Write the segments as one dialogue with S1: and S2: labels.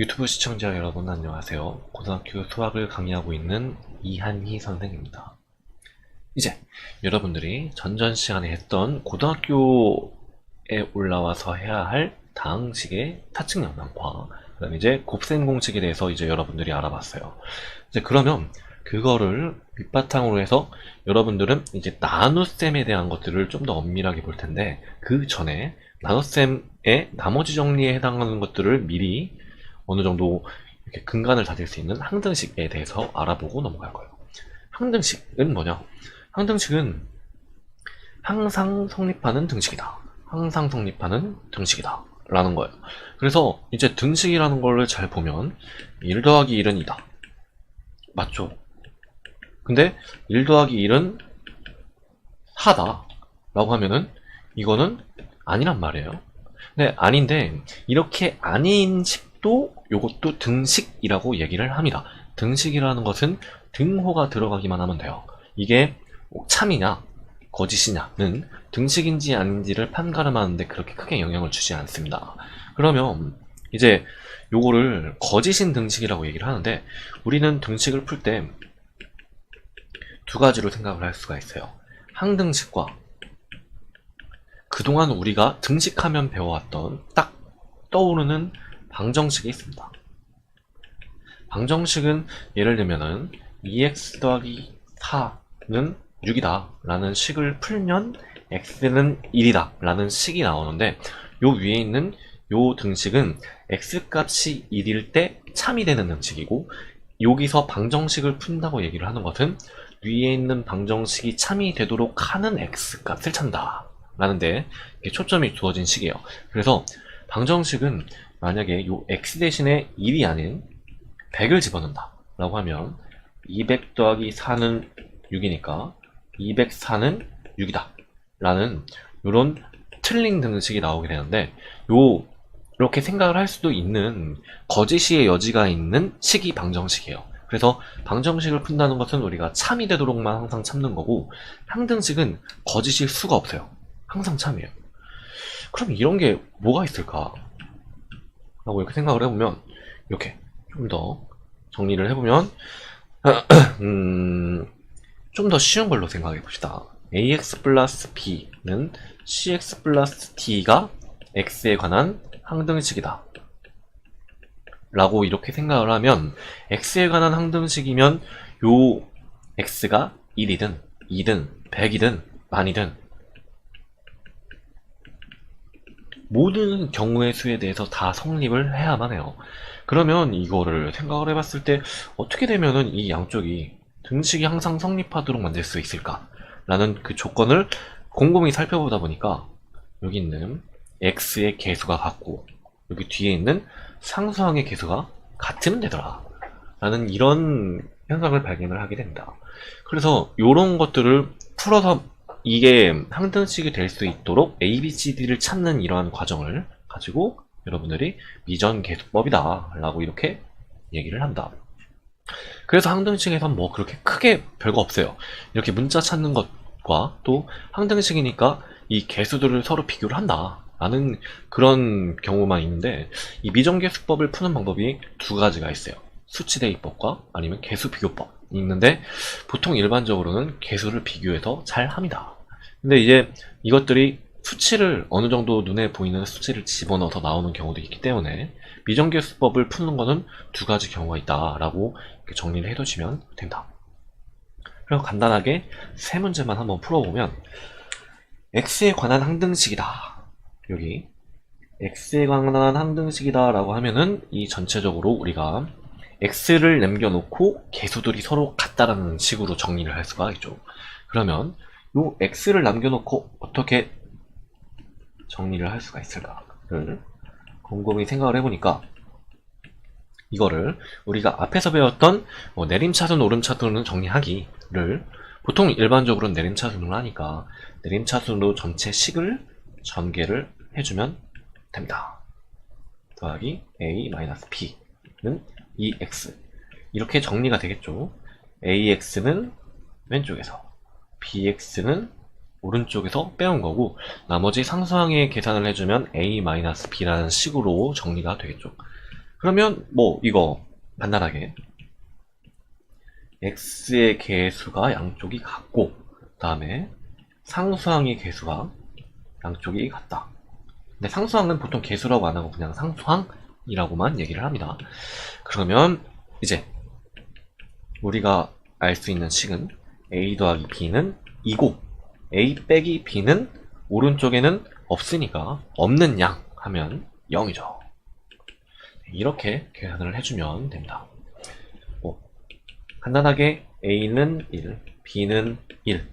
S1: 유튜브 시청자 여러분 안녕하세요. 고등학교 수학을 강의하고 있는 이한희 선생입니다. 이제 여러분들이 전전 시간에 했던 고등학교에 올라와서 해야 할 다항식의 타층영상과 그다음에 이제 곱셈 공식에 대해서 이제 여러분들이 알아봤어요. 이제 그러면 그거를 밑바탕으로 해서 여러분들은 이제 나눗셈에 대한 것들을 좀 더 엄밀하게 볼 텐데, 그 전에 나눗셈의 나머지 정리에 해당하는 것들을 미리 어느 정도 이렇게 근간을 다질 수 있는 항등식에 대해서 알아보고 넘어갈 거예요. 항등식은 뭐냐? 항등식은 항상 성립하는 등식이다. 항상 성립하는 등식이다. 라는 거예요. 그래서 이제 등식이라는 걸 잘 보면 1 더하기 1은 2다. 맞죠? 근데 1 더하기 1은 4다. 라고 하면은 이거는 아니란 말이에요. 네, 아닌데 이렇게 아닌 식도 요것도 등식이라고 얘기를 합니다. 등식이라는 것은 등호가 들어가기만 하면 돼요. 이게 참이냐 거짓이냐는 등식인지 아닌지를 판가름하는데 그렇게 크게 영향을 주지 않습니다. 그러면 이제 요거를 거짓인 등식이라고 얘기를 하는데, 우리는 등식을 풀 때 두 가지로 생각을 할 수가 있어요. 항등식과 그동안 우리가 등식하면 배워왔던 딱 떠오르는 방정식이 있습니다. 방정식은 예를 들면은 2x 더하기 4는 6이다 라는 식을 풀면 x는 1이다 라는 식이 나오는데, 요 위에 있는 요 등식은 x 값이 1일 때 참이 되는 등식이고, 여기서 방정식을 푼다고 얘기를 하는 것은 위에 있는 방정식이 참이 되도록 하는 x 값을 찬다 라는데 초점이 두어진 식이에요. 그래서 방정식은 만약에 요 x 대신에 1이 아닌 100을 집어넣는다 라고 하면 200 더하기 4는 6이니까 204는 6이다 라는 요런 틀린 등식이 나오게 되는데, 이렇게 생각을 할 수도 있는 거짓의 여지가 있는 식이 방정식이에요. 그래서 방정식을 푼다는 것은 우리가 참이 되도록만 항상 참는 거고, 항등식은 거짓일 수가 없어요. 항상 참이에요. 그럼 이런 게 뭐가 있을까? 라고 이렇게 생각을 해보면, 이렇게 좀 더 정리를 해보면 좀 더 쉬운 걸로 생각해 봅시다. ax 플러스 b는 cx 플러스 d가 x에 관한 항등식이다 라고 이렇게 생각을 하면, x에 관한 항등식이면 요 x가 1이든 2든 100이든 만이든 모든 경우의 수에 대해서 다 성립을 해야만 해요. 그러면 이거를 생각을 해봤을 때 어떻게 되면은 이 양쪽이 등식이 항상 성립하도록 만들 수 있을까 라는 그 조건을 곰곰이 살펴보다 보니까, 여기 있는 x의 개수가 같고 여기 뒤에 있는 상수항의 개수가 같으면 되더라 라는 이런 현상을 발견을 하게 됩니다. 그래서 이런 것들을 풀어서 이게 항등식이 될 수 있도록 ABCD를 찾는 이러한 과정을 가지고 여러분들이 미전계수법이다 라고 이렇게 얘기를 한다. 그래서 항등식에선 뭐 그렇게 크게 별거 없어요. 이렇게 문자 찾는 것과 또 항등식이니까 이 개수들을 서로 비교를 한다 라는 그런 경우만 있는데, 이 미정계수법을 푸는 방법이 두 가지가 있어요. 수치대입법과 아니면 개수비교법이 있는데, 보통 일반적으로는 개수를 비교해서 잘 합니다. 근데 이제 이것들이 수치를 어느 정도 눈에 보이는 수치를 집어넣어서 나오는 경우도 있기 때문에 미정계수법을 푸는 거는 두 가지 경우가 있다 라고 이렇게 정리를 해두시면 된다. 그리고 간단하게 세 문제만 한번 풀어보면, x에 관한 항등식이다, 여기 x에 관한 항등식이다 라고 하면은 이 전체적으로 우리가 x를 남겨놓고 개수들이 서로 같다라는 식으로 정리를 할 수가 있죠. 그러면 요 x를 남겨놓고 어떻게 정리를 할 수가 있을까를 곰곰이 생각을 해보니까, 이거를 우리가 앞에서 배웠던 내림차순 오름차순으로 정리하기를 보통 일반적으로는 내림차순으로 하니까 내림차순으로 전체 식을 전개를 해주면 됩니다. 더하기 a-b는 2x 이렇게 정리가 되겠죠. ax는 왼쪽에서 bx는 오른쪽에서 빼온 거고, 나머지 상수항의 계산을 해주면 a-b라는 식으로 정리가 되겠죠. 그러면 뭐 이거 간단하게 x의 개수가 양쪽이 같고 그 다음에 상수항의 개수가 양쪽이 같다. 근데 상수항은 보통 개수라고 안 하고 그냥 상수항이라고만 얘기를 합니다. 그러면 이제 우리가 알 수 있는 식은 a 더하기 b는 2고 a 빼기 b는 오른쪽에는 없으니까 없는 양 하면 0이죠. 이렇게 계산을 해주면 됩니다. 간단하게 a는 1, b는 1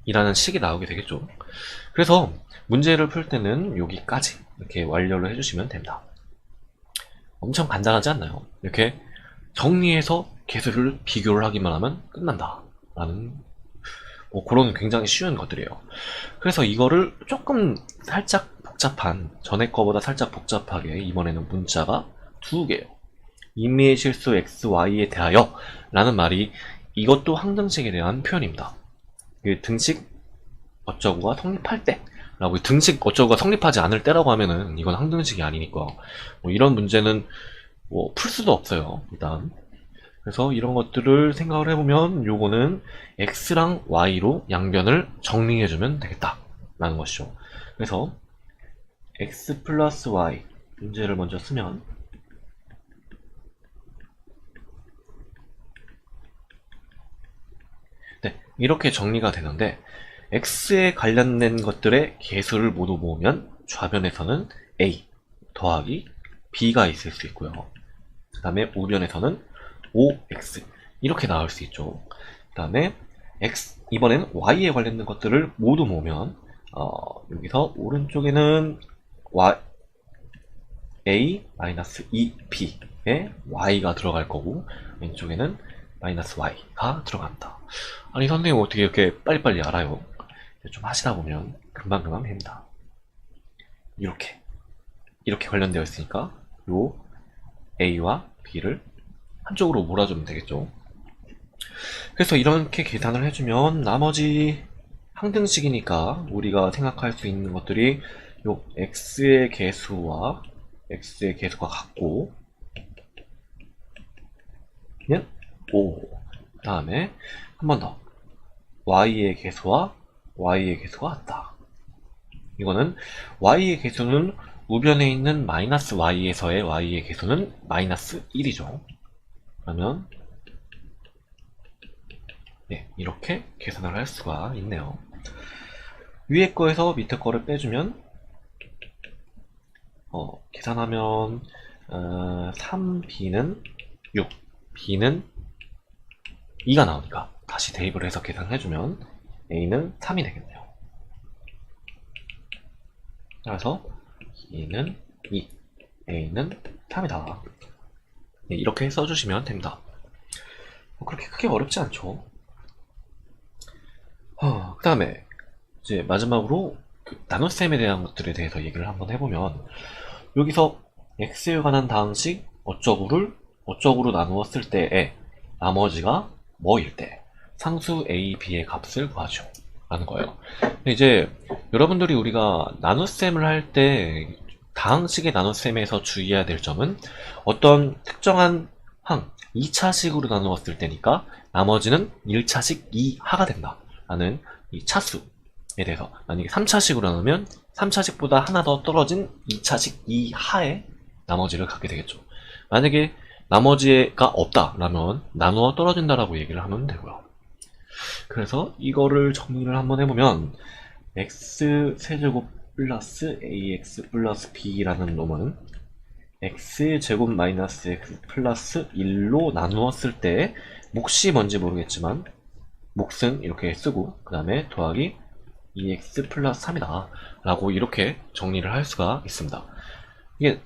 S1: 이라는 식이 나오게 되겠죠. 그래서 문제를 풀 때는 여기까지 이렇게 완료를 해주시면 됩니다. 엄청 간단하지 않나요? 이렇게 정리해서 개수를 비교를 하기만 하면 끝난다 라는 그런 굉장히 쉬운 것들이에요. 그래서 이거를 조금 살짝 복잡한, 전에 거보다 살짝 복잡하게 이번에는 문자가 2개예요. 임의의 실수 x, y에 대하여 라는 말이 이것도 항등식에 대한 표현입니다. 그 등식 어쩌고가 성립할 때 라고, 등식 어쩌고가 성립하지 않을 때라고 하면은 이건 항등식이 아니니까 이런 문제는 풀 수도 없어요, 일단. 그래서 이런 것들을 생각을 해보면 요거는 x랑 y로 양변을 정리해주면 되겠다 라는 것이죠. 그래서 x 플러스 y 문제를 먼저 쓰면 네, 이렇게 정리가 되는데 x에 관련된 것들의 개수를 모두 모으면 좌변에서는 a 더하기 b가 있을 수 있고요. 그 다음에 우변에서는 5x 이렇게 나올 수 있죠. 그 다음에 이번엔 y에 관련된 것들을 모두 모으면 여기서 오른쪽에는 a-2b에 y가 들어갈 거고 왼쪽에는 마이너스 y가 들어갑니다. 아니 선생님 어떻게 이렇게 빨리빨리 알아요? 좀 하시다 보면 금방금방 됩니다. 이렇게 관련되어 있으니까 요 a와 b를 한쪽으로 몰아주면 되겠죠. 그래서 이렇게 계산을 해주면 나머지 항등식이니까 우리가 생각할 수 있는 것들이 요 x의 개수와 x의 개수가 같고 5. 그 다음에 한 번 더 y의 개수와 y의 개수가 같다. 이거는 y의 개수는 우변에 있는 마이너스 y에서의 y의 개수는 마이너스 1이죠. 그러면 네, 이렇게 계산을 할 수가 있네요. 위에 거에서 밑에 거를 빼주면 계산하면 3b는 6, b는 2가 나오니까 다시 대입을 해서 계산해주면 a는 3이 되겠네요. 그래서 b는 2, a는 3이다. 네, 이렇게 써주시면 됩니다. 그렇게 크게 어렵지 않죠. 그 다음에 이제 마지막으로 나눗셈에 대한 것들에 대해서 얘기를 한번 해보면 여기서 x에 관한 다항식 어쩌구로 나누었을 때에 나머지가 뭐일 때 상수 a, b의 값을 구하죠 라는 거예요. 근데 이제 여러분들이 우리가 나눗셈을 할 때 다항식의 나눗셈에서 주의해야 될 점은 어떤 특정한 항 2차식으로 나누었을 때니까 나머지는 1차식 이하가 된다 라는 이 차수에 대해서, 만약에 3차식으로 나누면 3차식보다 하나 더 떨어진 2차식 이하의 나머지를 갖게 되겠죠. 만약에 나머지가 없다라면 나누어 떨어진다라고 얘기를 하면 되고요. 그래서 이거를 정리를 한번 해보면 x세제곱 플러스 ax 플러스 b라는 놈은 x제곱 마이너스 x 플러스 1로 나누었을 때 몫이 뭔지 모르겠지만 몫은 이렇게 쓰고 그 다음에 더하기 2x 플러스 3이다 라고 이렇게 정리를 할 수가 있습니다. 이게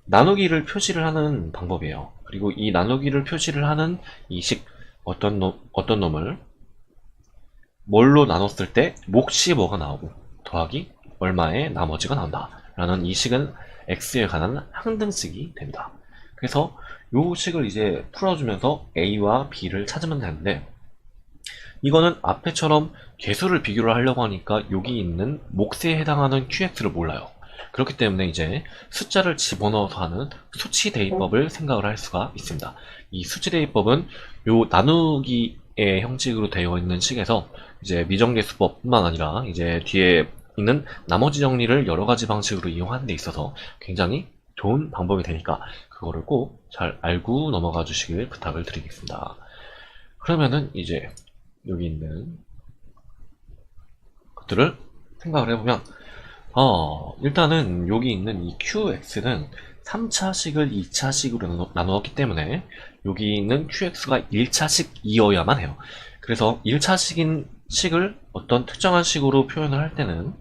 S1: 나누기를 표시를 하는 방법이에요. 그리고 이 나누기를 표시를 하는 이 식, 어떤 놈을 뭘로 나눴을 때 몫이 뭐가 나오고 더하기 얼마의 나머지가 나온다 라는 이 식은 x에 관한 항등식이 됩니다. 그래서 이 식을 이제 풀어주면서 a와 b를 찾으면 되는데, 이거는 앞에처럼 개수를 비교를 하려고 하니까 여기 있는 몫에 해당하는 qx를 몰라요. 그렇기 때문에 이제 숫자를 집어넣어서 하는 수치 대입법을 생각을 할 수가 있습니다. 이 수치 대입법은 요 나누기의 형식으로 되어 있는 식에서 이제 미정계수법뿐만 아니라 이제 뒤에 있는 나머지 정리를 여러 가지 방식으로 이용하는 데 있어서 굉장히 좋은 방법이 되니까 그거를 꼭 잘 알고 넘어가 주시길 부탁을 드리겠습니다. 그러면은 이제 여기 있는 것들을 생각을 해보면 일단은 여기 있는 이 QX는 3차식을 2차식으로 나누었기 때문에 여기 있는 QX가 1차식이어야만 해요. 그래서 1차식인 식을 어떤 특정한 식으로 표현을 할 때는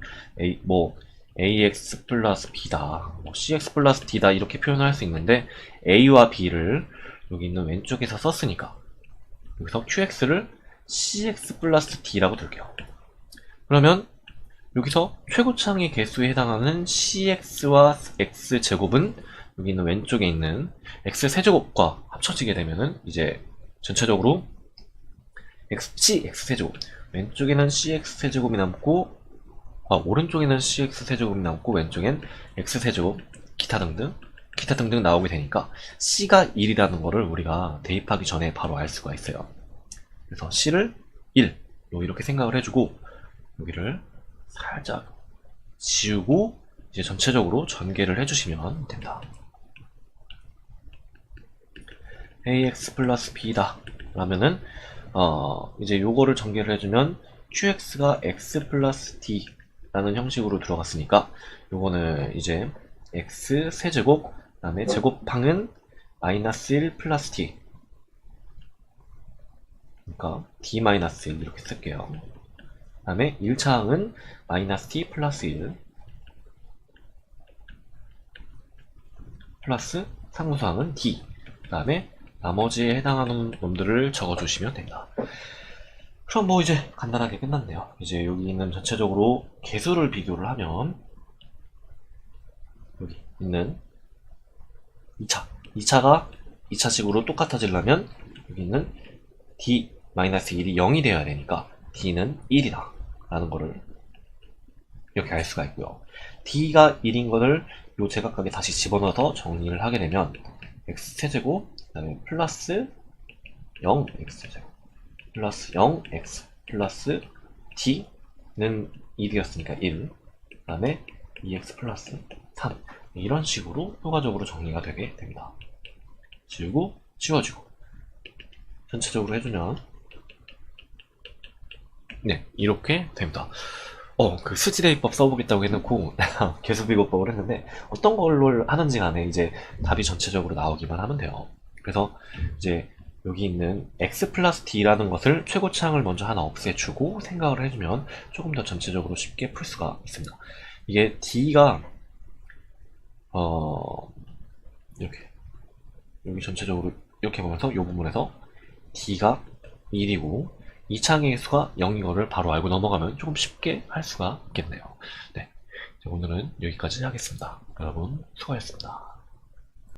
S1: AX 플러스 B다, CX 플러스 D다 이렇게 표현을 할 수 있는데 A와 B를 여기 있는 왼쪽에서 썼으니까 여기서 QX를 CX 플러스 D라고 둘게요. 그러면 여기서 최고창의 개수에 해당하는 CX와 X제곱은 여기 있는 왼쪽에 있는 X세제곱과 합쳐지게 되면은 이제 전체적으로 CX세제곱, 왼쪽에는 CX세제곱이 남고 오른쪽에는 CX세제곱이 남고 왼쪽엔 X세제곱 기타 등등 나오게 되니까 C가 1이라는 거를 우리가 대입하기 전에 바로 알 수가 있어요. 그래서 C를 1 이렇게 생각을 해주고 여기를 살짝 지우고 이제 전체적으로 전개를 해주시면 됩니다. AX 플러스 B다 라면은 이제 요거를 전개를 해주면 QX가 X 플러스 D 라는 형식으로 들어갔으니까 요거는 이제 X 세제곱 그 다음에 제곱항은 마이너스 1 플러스 D, 그러니까 D 마이너스 1 이렇게 쓸게요. 그 다음에 1차항은 마이너스 t 플러스 1 플러스 상수항은 d, 그 다음에 나머지에 해당하는 놈들을 적어주시면 됩니다. 그럼 뭐 이제 간단하게 끝났네요. 이제 여기 있는 전체적으로 개수를 비교를 하면 여기 있는 2차가 2차식으로 똑같아지려면 여기 있는 d-1이 0이 되어야 되니까 d는 1이다 라는 거를 이렇게 알 수가 있고요. d가 1인 것을 요 제각각에 다시 집어넣어서 정리를 하게 되면 x세제곱 그 다음에 플러스 0x제곱 플러스 0x 플러스 d는 1이었으니까 1, 그 다음에 2x 플러스 3 이런 식으로 효과적으로 정리가 되게 됩니다. 지우고 지워지고 전체적으로 해주면 네 이렇게 됩니다. 그 수지대입법 써보겠다고 해놓고 개수비교법을 했는데 어떤 걸로 하는지 간에 이제 답이 전체적으로 나오기만 하면 돼요. 그래서 이제 여기 있는 x 플러스 d라는 것을 최고차항을 먼저 하나 없애주고 생각을 해주면 조금 더 전체적으로 쉽게 풀 수가 있습니다. 이게 d가 이렇게 여기 전체적으로 이렇게 보면서 이 부분에서 d가 1이고 2차항의 수가 0인 거를 바로 알고 넘어가면 조금 쉽게 할 수가 있겠네요. 네, 오늘은 여기까지 하겠습니다. 여러분 수고하셨습니다.